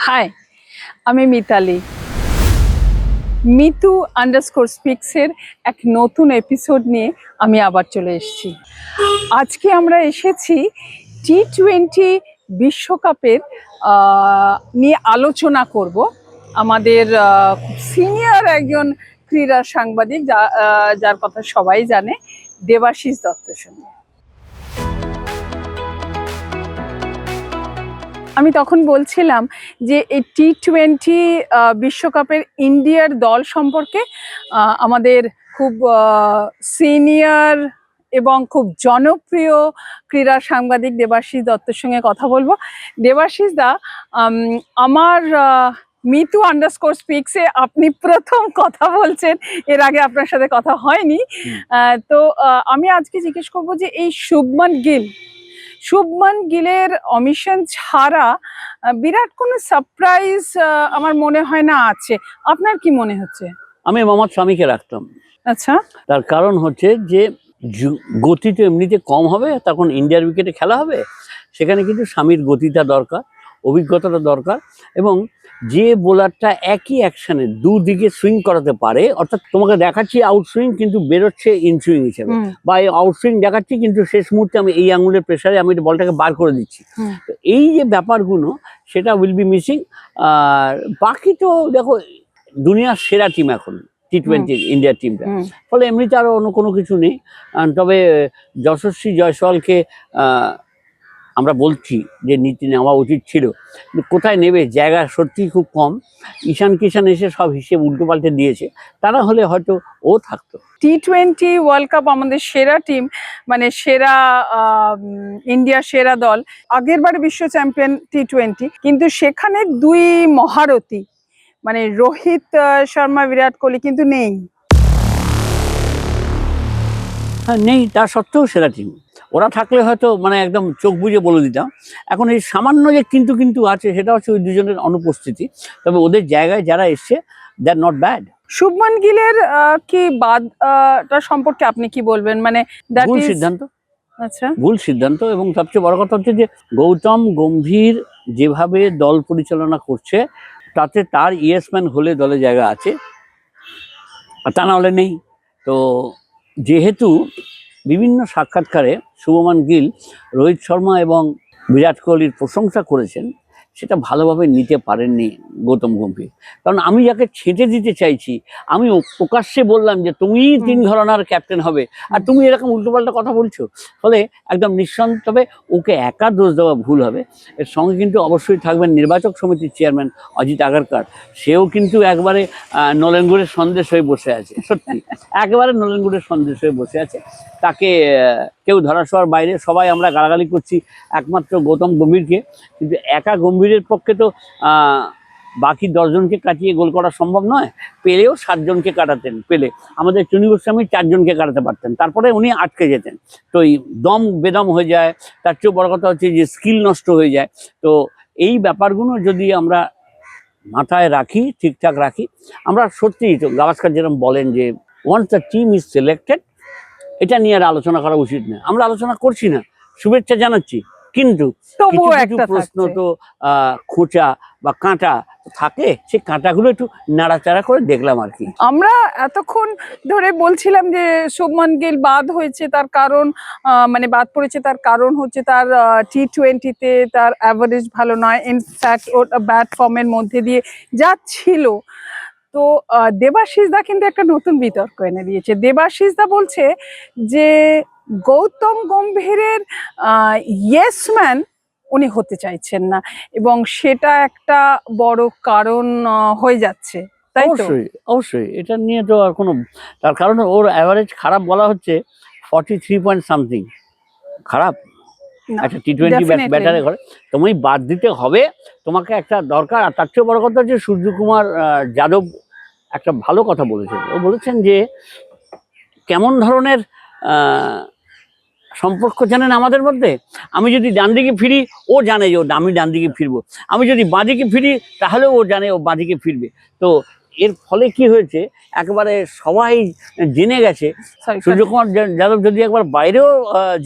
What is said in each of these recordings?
High, আমি Mitali. Mitu underscore স্পিক্সের এক নতুন এপিসোড নিয়ে আমি আবার চলে এসেছি। আজকে আমরা এসেছি টি-20 বিশ্বকাপের নিয়ে আলোচনা করব। আমাদের সিনিয়র একজন ক্রীড়া সাংবাদিক যার কথা সবাই জানে, দেবাশিস দত্তের সঙ্গে। আমি তখন বলছিলাম যে এই টি-20 বিশ্বকাপের ইন্ডিয়ার দল সম্পর্কে আমাদের খুব সিনিয়র এবং খুব জনপ্রিয় ক্রীড়া সাংবাদিক দেবাশিস দত্তের সঙ্গে কথা বলবো। দেবাশিস দা, আমার মিতু আন্ডারস্কোর স্পিক্সে আপনি প্রথম কথা বলছেন, এর আগে আপনার সাথে কথা হয়নি। তো আমি আজকে জিজ্ঞেস করবো যে এই শুভমান গিলের অমিশন ছাড়া বিরাট কোনো সারপ্রাইজ আমার মনে হয় না আছে। আপনার কি মনে হচ্ছে? আমি মোহাম্মদ শামিকে রাখতাম। আচ্ছা, তার কারণ হচ্ছে যে গতি তো এমনিতে কম হবে, তখন ইন্ডিয়ার উইকেটে খেলা হবে, সেখানে কিন্তু শামির গতিটা দরকার, অভিজ্ঞতাটা দরকার, এবং যে বোলারটা একই অ্যাকশনে দুদিকে সুইং করাতে পারে, অর্থাৎ তোমাকে দেখাচ্ছি আউট সুইং কিন্তু বেরোচ্ছে ইন সুইং হিসেবে, বা এই আউট সুইং দেখাচ্ছি কিন্তু শেষ মুহূর্তে আমি এই আঙুলের প্রেসারে আমি বলটাকে বার করে দিচ্ছি। তো এই যে ব্যাপারগুলো সেটা উইল বি মিসিং। আর বাকি তো দেখো, দুনিয়ার সেরা টিম এখন টি-20 ইন্ডিয়ার টিমটা, ফলে এমনিতে আরো অন্য কোনো কিছু নেই। তবে যশস্বী জয়সওয়ালকে আমরা বলছি যে নীতি নেওয়া উচিত ছিল, কোথায় নেবে, জায়গা সত্যি খুব কম। ঈশান কিষান এসে সব হিসেব উল্টো পাল্টে দিয়েছে, তারা হলে হয়তো ও থাকতো। টি-20 ওয়ার্ল্ড কাপ আমাদের সেরা টিম, মানে সেরা ইন্ডিয়া সেরা দল, আগের বারে বিশ্ব চ্যাম্পিয়ন টি-20, কিন্তু সেখানে দুই মহারথী মানে রোহিত শর্মা, বিরাট কোহলি কিন্তু নেই। হ্যাঁ, নেই, তা সত্ত্বেও সেরা টিম। ওরা থাকলে হয়তো মানে একদম চোখ বুজে বলে দিতাম। এখন এই সামান্য যে কিন্তু কিন্তু আছে, সেটা হচ্ছে ওই দুজনের অনুপস্থিতি। তবে ওদের জায়গায় যারা এসছে, দে আর নট ব্যাড। শুভমান গিলের কি বাদটা সম্পর্কে আপনি কি বলবেন? মানে ভুল সিদ্ধান্ত। আচ্ছা, ভুল সিদ্ধান্ত। এবং সবচেয়ে বড় কথা হচ্ছে যে গৌতম গম্ভীর যেভাবে দল পরিচালনা করছে, তাতে তার ইয়েসম্যান হলে দলে জায়গা আছে, আর তা না হলে নেই। তো যেহেতু বিভিন্ন সাক্ষাৎকারে শুভমান গিল রোহিত শর্মা এবং বিরাট কোহলির প্রশংসা করেছেন, সেটা ভালোভাবে নিতে পারেননি গৌতম গম্ভীর। কারণ আমি যাকে ছেঁটে দিতে চাইছি, আমি প্রকাশ্যে বললাম যে তুমি 3 ঘরানার ক্যাপ্টেন হবে, আর তুমি এরকম উল্টোপাল্টা কথা বলছো, ফলে একদম নিঃসন্দেহে। তবে ওকে একা দোষ দেওয়া ভুল হবে। এর সঙ্গে কিন্তু অবশ্যই থাকবেন নির্বাচক সমিতির চেয়ারম্যান অজিত আগারকার। সেও কিন্তু একবারে নলেন গুড়ের সন্দেশ হয়ে বসে আছে, সত্যি একেবারে নলেন গুড়ের সন্দেশ হয়ে বসে আছে। তাকে কেউ ধরাছোঁয়ার বাইরে, সবাই আমরা গালাগালি করছি একমাত্র গৌতম গম্ভীরকে, কিন্তু একা গম্ভীরের পক্ষে তো বাকি 10 জনকে কাটিয়ে গোল করা সম্ভব নয়। পেলেও 7 জনকে কাটাতেন, পেলে আমাদের চুনী গোস্বামী 4 জনকে কাটাতে পারতেন, তারপরে উনি আটকে যেতেন। তো এই দম বেদম হয়ে যায়, তার চেয়েও বড় কথা হচ্ছে যে স্কিল নষ্ট হয়ে যায়। তো এই ব্যাপারগুলো যদি আমরা মাথায় রাখি, ঠিকঠাক রাখি, আমরা সত্যিই তো গাভাস্কার যেরকম বলেন যে once the team is selected, এটা নিয়ে আর আলোচনা করা উচিত না। আমরা আলোচনা করছি না, শুভেচ্ছা জানাচ্ছি, কিন্তু কিছু কিছু প্রশ্ন তো খোঁচা বা কাঁটা থাকে, সেই কাঁটাগুলো একটু নাড়াচাড়া করে দেখলাম আর কি। আমরা এতক্ষণ ধরে বলছিলাম যে শুভমান গিল বাদ হয়েছে, তার কারণ মানে বাদ পড়েছে, তার কারণ হচ্ছে তার টি-20-তে তার অ্যাভারেজ ভালো নয়, ইনফ্যাক্ট ওর ব্যাড ফর্মের মধ্যে দিয়ে যাচ্ছিল। তো দেবাশিস দা কিন্তু একটা নতুন বিতর্ক এনে দিয়েছে। দেবাশিস দা বলছে যে গৌতম গম্ভীরের ইয়েসম্যান উনি হতে চাইছেন না, এবং সেটা একটা বড় কারণ হয়ে যাচ্ছে, তাই তো? অবশ্যই অবশ্যই, এটা নিয়ে তো আর কোনো, তার কারণ ওর অ্যাভারেজ খারাপ বলা হচ্ছে 43 পয়েন্ট সামথিং, খারাপ একটা টি-20 ব্যাটারে ঘরে। তোমায় বাদ দিতে হবে, তোমাকে একটা দরকার। আর তার চেয়ে বড় কথা হচ্ছে সূর্যকুমার যাদব একটা ভালো কথা বলেছেন। ও বলেছেন যে কেমন ধরনের সম্পর্ক জানেন আমাদের মধ্যে, আমি যদি ডান দিকে ফিরি ও জানে যে আমি ডান দিকে ফিরবো, আমি যদি বাঁ দিকে ফিরি তাহলেও ও জানে ও বাঁ দিকে ফিরবে। তো এর ফলে কি হয়েছে, একেবারে সবাই জেনে গেছে সূর্যকুমার যাদব যদি একবার বাইরেও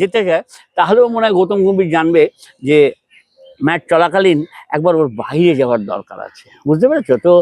যেতে যায়, তাহলেও মনে হয় গৌতম গম্ভীর জানবে যে ম্যাচ চলাকালীন একবার ওর বাইরে যাওয়ার দরকার আছে, বুঝতে পেরেছো তো?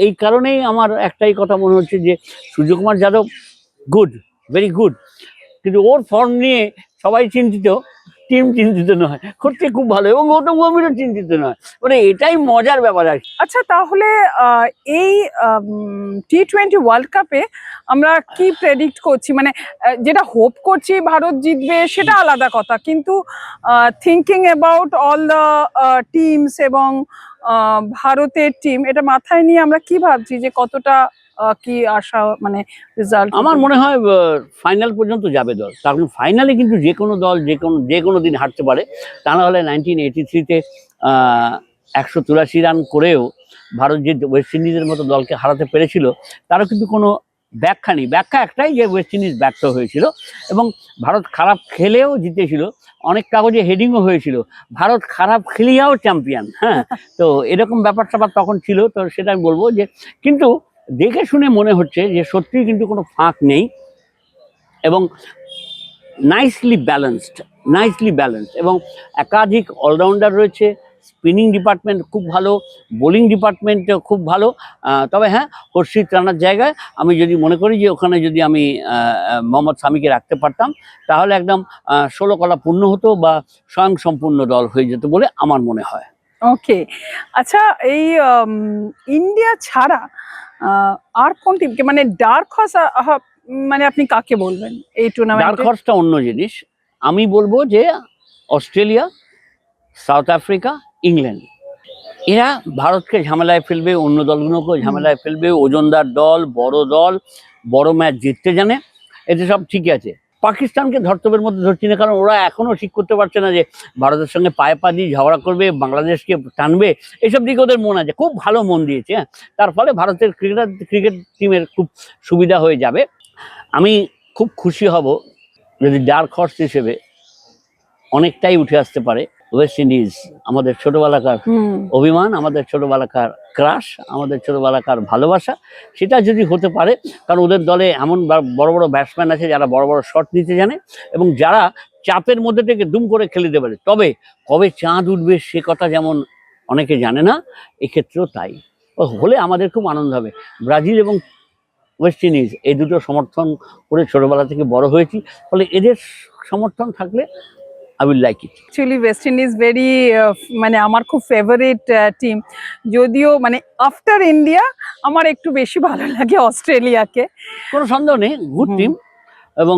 এই কারণেই আমার একটাই কথা মনে হচ্ছে যে Suryakumar Yadav good, very good, কিন্তু ওর ফর্ম নিয়ে সবাই চিন্তিত, টিম চিন্তিত নয়, করতে খুব ভালো, এবং গৌতম গম্ভীরও চিন্তিত নয়, মানে এটাই মজার ব্যাপার আর কি। আচ্ছা, তাহলে এই T20 ওয়ার্ল্ড কাপে আমরা কি প্রেডিক্ট করছি, মানে যেটা হোপ করছি ভারত জিতবে সেটা আলাদা কথা, কিন্তু thinking about all the teams এবং ভারতের টিম, এটা মাথায় নিয়ে আমরা কি ভাবছি যে কতটা কি আশা, মানে রেজাল্ট? আমার মনে হয় ফাইনাল পর্যন্ত যাবে দল, কারণ ফাইনালে কিন্তু যে কোনো দল যে কোনো দিন হারতে পারে। তা না হলে 1983-তে 183 রান করেও ভারত যে ওয়েস্ট ইন্ডিজের মতো দলকে হারাতে পেরেছিল, তারও কিন্তু কোনো ব্যাখ্যা নেই। ব্যাখ্যা একটাই, যে ওয়েস্ট ইন্ডিজ ব্যর্থ হয়েছিল এবং ভারত খারাপ খেলেও জিতেছিল। অনেক কাগজে হেডিংও হয়েছিল, ভারত খারাপ খেলিয়াও চ্যাম্পিয়ন। হ্যাঁ, তো এরকম ব্যাপার স্যাপার তখন ছিল। তো সেটা আমি বলবো যে, কিন্তু দেখে শুনে মনে হচ্ছে যে সত্যিই কিন্তু কোনো ফাঁক নেই এবং নাইসলি ব্যালেন্সড এবং একাধিক অলরাউন্ডার রয়েছে। স্পিনিং ডিপার্টমেন্ট খুব ভালো, বোলিং ডিপার্টমেন্ট খুব ভালো। তবে হ্যাঁ, হর্ষিত রানার জায়গায় আমি যদি মনে করি যে ওখানে যদি আমি মোহাম্মদ শামিকে রাখতে পারতাম, তাহলে একদম 16 কলা পূর্ণ হতো বা স্বয়ংসম্পূর্ণ দল হয়ে যেত বলে আমার মনে হয়। ওকে, আচ্ছা, এই ইন্ডিয়া ছাড়া আর কোন টিমকে, মানে ডার্ক হর্স, মানে আপনি কাকে বলবেন এই ডার্ক টুর্নামেন্টে? হর্সটা অন্য জিনিস। আমি বলবো যে অস্ট্রেলিয়া, সাউথ আফ্রিকা, ইংল্যান্ড, এরা ভারতকে ঝামেলায় ফেলবে, অন্য দলগুলোকেও ঝামেলায় ফেলবে। ওজনদার দল, বড় ম্যাচ জিততে জানে, এতে সব ঠিকই আছে। পাকিস্তানকে ধর্তব্যের মধ্যে ধরছি না, কারণ ওরা এখনো ঠিক করতে পারছে না যে ভারতের সঙ্গে পায়ে পা দিয়ে ঝগড়া করবে, বাংলাদেশকে টানবে, এইসব দিকে ওদের মন আছে, খুব ভালো মন দিয়েছে। হ্যাঁ, তার ফলে ভারতের ক্রিকেট টিমের খুব সুবিধা হয়ে যাবে। আমি খুব খুশি হব যদি ডার্ক হর্স হিসেবে অনেকটাই উঠে আসতে পারে ওয়েস্ট ইন্ডিজ। আমাদের ছোটবেলাকার অভিমান, আমাদের ছোটবেলাকার ক্রাশ, আমাদের ছোটবেলাকার ভালোবাসা, সেটা যদি হতে পারে। কারণ ওদের দলে এমন বড় বড় ব্যাটসম্যান আছে যারা বড় বড় শট নিতে জানে এবং যারা চাপের মধ্যে থেকে দুম করে খেলে দিতে পারে। তবে কবে চাঁদ উঠবে সে কথা যেমন অনেকে জানে না, এক্ষেত্রেও তাই। হলে আমাদের খুব আনন্দ হবে। ব্রাজিল এবং ওয়েস্ট ইন্ডিজ এই দুটো সমর্থন করে ছোটবেলা থেকে বড় হয়েছি, ফলে এদের সমর্থন থাকলে I will like it. Actually West Indies very, মানে আমার খুব ফেভারিট টিম, যদিও মানে আফটার ইন্ডিয়া আমার একটু বেশি ভালো লাগে অস্ট্রেলিয়াকে। কোনো সন্দেহ নেই, গুড টিম, এবং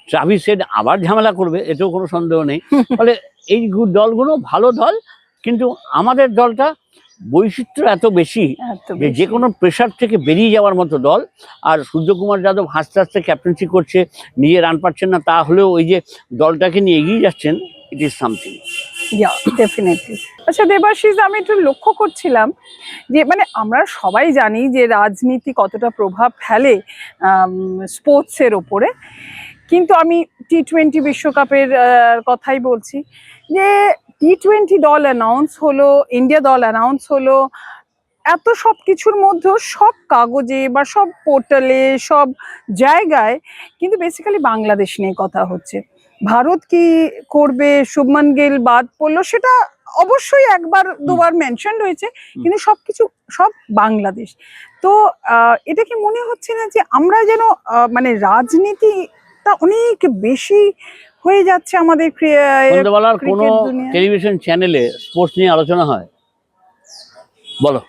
ট্রাভিস হেড আবার ঝামেলা করবে, এতেও কোনো সন্দেহ নেই। ফলে এই দলগুলো ভালো দল, কিন্তু আমাদের দলটা বৈচিত্র্য এত বেশি যে কোনো প্রেশার থেকে বেরিয়ে যাওয়ার মতো দল। আর সূর্যকুমার যাদব হাসতে হাসতে ক্যাপ্টেন্সি করছে, নিজে রান পাচ্ছেন না, তাহলেও ওই যে দলটাকে নিয়ে এগিয়ে যাচ্ছেন, it is something. Yeah, definitely. আচ্ছা দেবাশিস, আমি একটু লক্ষ্য করছিলাম যে মানে আমরা সবাই জানি যে রাজনীতি কতটা প্রভাব ফেলে স্পোর্টসের ওপরে, কিন্তু আমি T20 বিশ্বকাপের কথাই বলছি যে T20 দল অ্যানাউন্স হলো, ইন্ডিয়া দল অ্যানাউন্স হলো, এত সব কিছুর মধ্যেও সব কাগজে বা সব পোর্টালে সব জায়গায় কিন্তু বেসিক্যালি বাংলাদেশ নিয়ে কথা হচ্ছে। ভারত কি করবে, শুভমান গিল বাদ পড়লো, সেটা অবশ্যই একবার দুবার মেনশন হয়েছে, কিন্তু সবকিছু সব বাংলাদেশ। তো এটা কি মনে হচ্ছে না যে আমরা যেন মানে রাজনীতিটা অনেক বেশি হয়ে যাচ্ছে আমাদের সন্ধ্যাবেলার কোনো টেলিভিশন চ্যানেলে স্পোর্টস নিয়ে আলোচনা হয়? বলো,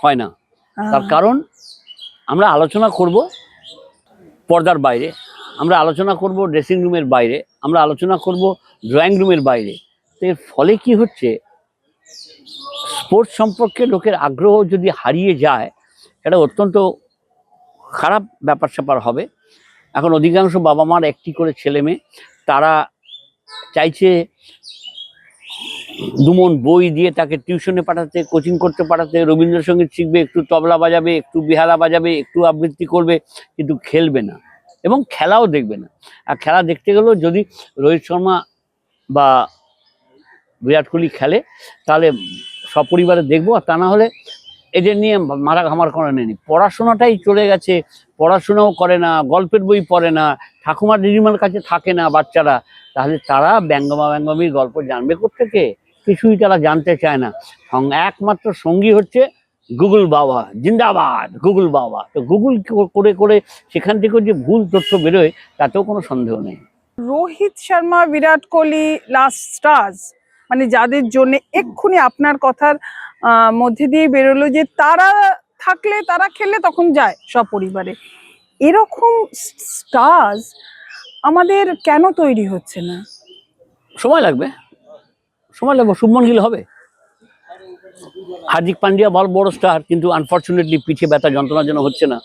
হয় না। তার কারণ আমরা আলোচনা করব পর্দার বাইরে, আমরা আলোচনা করব ড্রেসিং রুমের বাইরে, আমরা আলোচনা করব ড্রয়িং রুমের বাইরে। তো এর ফলে কি হচ্ছে, স্পোর্টস সম্পর্কে লোকের আগ্রহ যদি হারিয়ে যায়, এটা অত্যন্ত খারাপ ব্যাপার স্যাপার হবে। এখন অধিকাংশ বাবা মার একটি করে ছেলে মেয়ে, তারা চাইছে দুমন বই দিয়ে তাকে টিউশনে পাঠাতে, কোচিং করতে পাঠাতে, রবীন্দ্রসঙ্গীত শিখবে, একটু তবলা বাজাবে, একটু বেহালা বাজাবে, একটু আবৃত্তি করবে, কিন্তু খেলবে না এবং খেলাও দেখবে না। আর খেলা দেখতে গেলেও যদি রোহিত শর্মা বা বিরাট কোহলি খেলে, তাহলে সপরিবারে দেখবো, আর তা না হলে এদের নিয়ে মারা ঘামার করে নেই। পড়াশোনাটাই চলে গেছে, পড়াশোনাও করে না, গল্পের বই পড়ে না, ঠাকুমা দিদিমার কাছে থাকে না বাচ্চারা, তাহলে তারা ব্যঙ্গমির গল্প জানবে কোত্থেকে? কিছুই তারা জানতে চায় না। একমাত্র সঙ্গী হচ্ছে গুগল বাবা, জিন্দাবাদ গুগল বাবা। তো গুগল করে করে সেখান থেকেও যে ভুল তথ্য বেরোয় তাতেও কোনো সন্দেহ নেই। রোহিত শর্মা, বিরাট কোহলি লাস্ট স্টার্স, মানে যাদের জন্য এক্ষুনি আপনার কথার মধ্যে দিয়ে বেরোলো যে তারা থাকলে, তারা খেললে তখন যায় সপরিবারে, এরকম স্টার্স আমাদের কেন তৈরি হচ্ছে না? সময় লাগবে, সময় লাগবে। শুভমন গিল হবে, হার্দিক পান্ডিয়া বড় বড় স্টার, কিন্তু আনফর্চুনেটলি পিঠে ব্যথা যন্ত্রণার জন্য হচ্ছে না।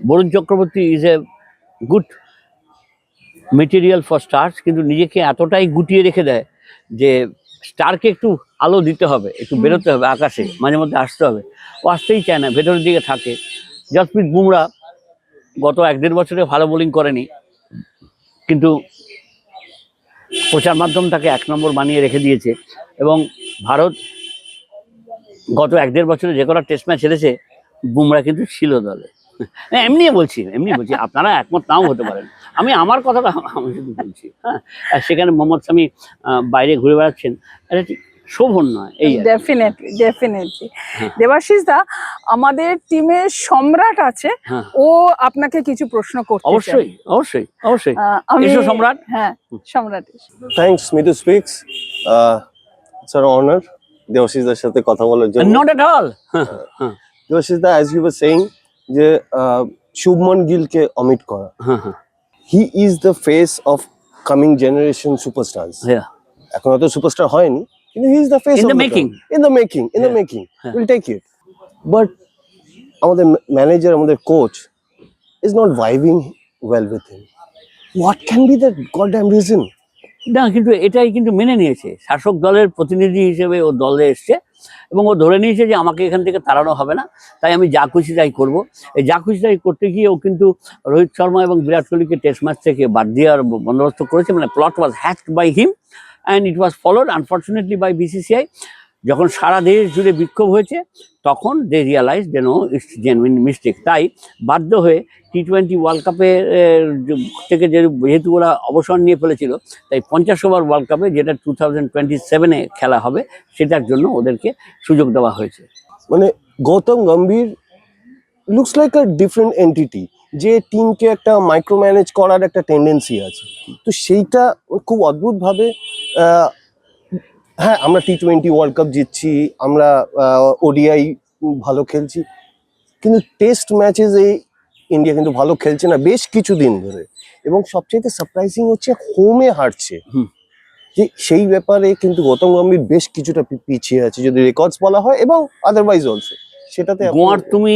Varun Chakravarthy is a good material for stars, কিন্তু নিজেকে এতটাই গুটিয়ে রেখে দেয় যে স্টারকে একটু আলো দিতে হবে, একটু বেরোতে হবে আকাশে, মাঝে মধ্যে আসতে হবে। ও আসতেই চায় না, ভেতরের দিকে থাকে। জসপ্রীত বুমরা গত 1-1.5 বছরে ভালো বোলিং করেনি, কিন্তু প্রচার মাধ্যম তাকে 1 নম্বর বানিয়ে রেখে দিয়েছে। এবং ভারত গত 1-1.5 বছরে যে কটা টেস্ট ম্যাচ হেরেছে, বুমরা কিন্তু ছিল দলে। এমনি বলছি, আপনারা একমত নাও হতে পারেন, আমি আমার কথাটা আমি শুধু বলছি। হ্যাঁ, আর সেখানে মোহাম্মদ শামি বাইরে ঘুরে বেড়াচ্ছেন, এটা ঠিক শোভন নয়। এই ডেফিনেটলি দেবাশিস দা, আমাদের টিমে সম্রাট আছে, ও আপনাকে কিছু প্রশ্ন করতে চায়। অবশ্যই অবশ্যই অবশ্যই, এসো সম্রাট। হ্যাঁ, সম্রাট। Thanks, Mitu Speaks. It's an honor Debashis দার সাথে কথা বলার জন্য। Not at all. Debashis da, as you were saying, যে শুভমন গিলকে অমিট করা, he is the face of coming generation superstars. এখন হয়তো সুপারস্টার হয়নি, কিন্তু he is the face In of the making. in the making. We'll take it. But আমাদের manager, আমাদের coach is not vibing well with him. What can be the goddamn reason? না, কিন্তু এটাই কিন্তু মেনে নিয়েছে, শাসক দলের প্রতিনিধি হিসেবে ও দলে এসছে এবং ও ধরে নিয়েছে যে আমাকে এখান থেকে তাড়ানো হবে না, তাই আমি যা খুশি তাই করবো। এই যা খুশি তাই করতে গিয়ে ও কিন্তু রোহিত শর্মা এবং বিরাট কোহলিকে টেস্ট ম্যাচ থেকে বাদ দেওয়ার বন্দোবস্ত করেছে। মানে plot was hacked by him and it was followed unfortunately by BCCI. যখন সারা দেশ জুড়ে বিক্ষোভ হয়েছে তখন দে রিয়ালাইজ যে নো, ইটস জেনুইন মিস্টেক। তাই বাধ্য হয়ে T20 ওয়ার্ল্ড কাপে থেকে যেহেতু ওরা অবসর নিয়ে ফেলেছিল, তাই 50 ওভার ওয়ার্ল্ড কাপে, যেটা 2027-এ খেলা হবে, সেটার জন্য ওদেরকে সুযোগ দেওয়া হয়েছে। মানে Gautam Gambhir looks like a different entity, যে টিমকে একটা মাইক্রো ম্যানেজ করার একটা টেন্ডেন্সি আছে। তো সেইটা খুব অদ্ভুতভাবে, হ্যাঁ আমরা T20 ওয়ার্ল্ড কাপ জিতছি, আমরা ওডিআই ভালো খেলছি, কিন্তু টেস্ট ম্যাচেস এই ইন্ডিয়া কিন্তু ভালো খেলছে না বেশ কিছুদিন ধরে। এবং সবচেয়ে সারপ্রাইজিং হচ্ছে হোমে হারছে, যে সেই ব্যাপারে কিন্তু গৌতম গম্ভীর বেশ কিছুটা পিছিয়ে আছে যদি রেকর্ডস বলা হয়, এবং আদারওয়াইজ অলসো সেটাতে গোয়ার তুমি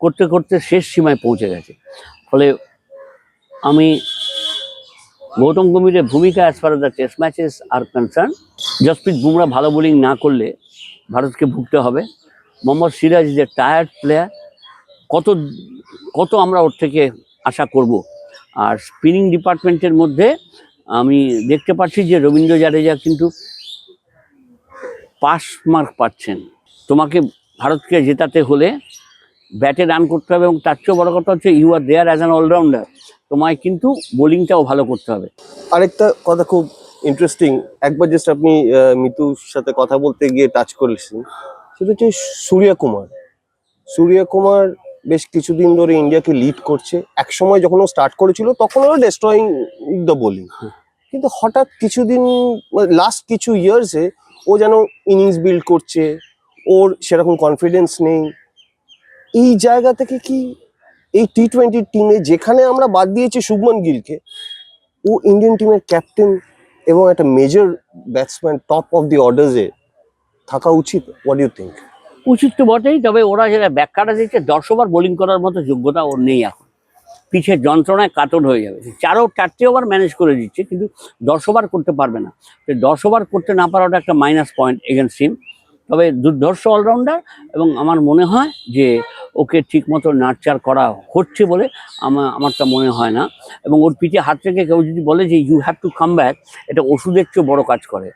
করতে করতে শেষ সীমায় পৌঁছে গেছে। ফলে আমি গৌতম গম্ভীরের ভূমিকা as far the test matches R concern, Jasprit Bumrah ভালো বোলিং না করলে ভারতকে ভুগতে হবে। Mohammad Siraj is a tired player, কত কত আমরা ওর থেকে আশা করব। আর স্পিনিং ডিপার্টমেন্টের মধ্যে আমি দেখতে পাচ্ছি যে রবীন্দ্র জাদেজা কিন্তু পাস মার্ক পাচ্ছেন। তোমাকে ভারতকে জেতাতে হলে ব্যাটে রান করতে হবে, এবং তার চেয়েও বড় কথা হচ্ছে you are there as an allrounder, তোমায় কিন্তু বোলিংটাও ভালো করতে হবে। আরেকটা কথা খুব ইন্টারেস্টিং, একবার জাস্ট আপনি মিতুর সাথে কথা বলতে গিয়ে টাচ করেছেন, সেটা হচ্ছে সূর্য কুমার বেশ কিছুদিন ধরে ইন্ডিয়াকে লিড করছে। এক সময় যখন ও স্টার্ট করেছিল তখন ওরা ডেস্ট্রয়িং দ্য বোলিং, কিন্তু হঠাৎ কিছুদিন লাস্ট কিছু ইয়ার্সে ও যেন ইনিংস বিল্ড করছে, ওর সেরকম কনফিডেন্স নেই। এই জায়গা থেকে কি এই T20 টিমে, যেখানে আমরা বাদ দিয়েছি শুভমন গিলকে, ও ইন্ডিয়ান টিমের ক্যাপ্টেন এবং একটা major batsman, top of the অর্ডার্সে থাকা উচিত? What do you think? উচিত তো বটেই, তবে ওরা যেটা ব্যাখ্যাটা দিচ্ছে 10 ওভার বোলিং করার মতো যোগ্যতা ওর নেই এখন, পিছের যন্ত্রণায় কাতর হয়ে যাবে। 4 ওভার ম্যানেজ করে দিচ্ছে, কিন্তু 10 ওভার করতে পারবে না। 10 ওভার করতে না পারাটা একটা মাইনাস পয়েন্ট এগেনস্ট হিম। তবে দুর্ধর্ষ অলরাউন্ডার, এবং আমার মনে হয় যে ওকে ঠিক মতো নার্চার করা হচ্ছে বলে আমার তা মনে হয় না। এবং ওর পিঠে হাত রেখে কেউ যদি বলে যে you have to come back, এটা ওষুধের চেয়ে বড় কাজ করে।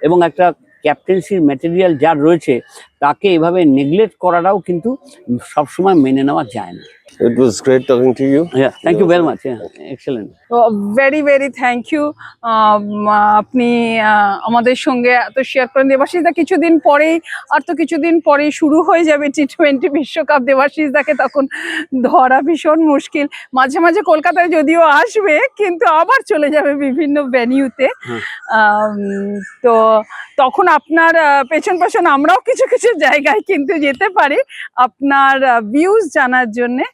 এবং একটা ক্যাপ্টেন্সির ম্যাটেরিয়াল যার রয়েছে তাকে এভাবে নেগলেক্ট করাটাও কিন্তু সবসময় মেনে নেওয়া যায় না। It was great talking to you. Yeah, thank you very much. Yeah, excellent. Very very thank you. আপনি আমাদের সঙ্গে এত শেয়ার করেন। দেবাশিসদা কিছুদিন পরেই, আর তো কিছুদিন পরেই শুরু হয়ে যাবে T20 বিশ্বকাপ। দেবাশিসদাকে তখন ধরা ভীষণ মুশকিল। মাঝে মাঝে কলকাতায় যদিও আসবে, কিন্তু আবার চলে যাবে বিভিন্ন ভেনিউতে। তো তখন আপনার পেছন পেছন আমরাও কিছু কিছু জায়গায় কিন্তু যেতে পারি আপনার ভিউজ জানার জন্যে।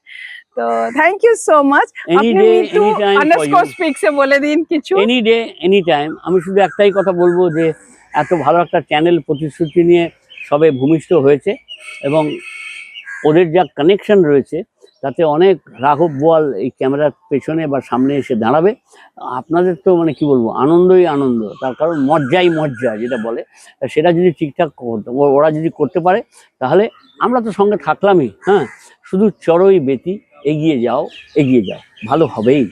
তো thank you so much. Any আপনি day, me too anytime for underscore you. স্পিক্সে বলে দিন কিছু। Any day any time. আমি শুধু একটাই কথা বলবো যে এত ভালো একটা চ্যানেল প্রতিশ্রুতি নিয়ে সবে ভূমিষ্ঠ হয়েছে, এবং ওদের যা কানেকশন রয়েছে তাতে অনেক রাঘব বোয়াল এই ক্যামেরার পেছনে বা সামনে এসে দাঁড়াবে। আপনাদের তো মানে কি বলবো, আনন্দই আনন্দ, তার কারণ মজ্জাই মজ্জা যেটা বলে, তা সেটা যদি ঠিকঠাক ওরা যদি করতে পারে তাহলে আমরা তো সঙ্গে থাকলামই। হ্যাঁ, শুধু চড়ই বেতি, এগিয়ে যাও, ভালো হবেই।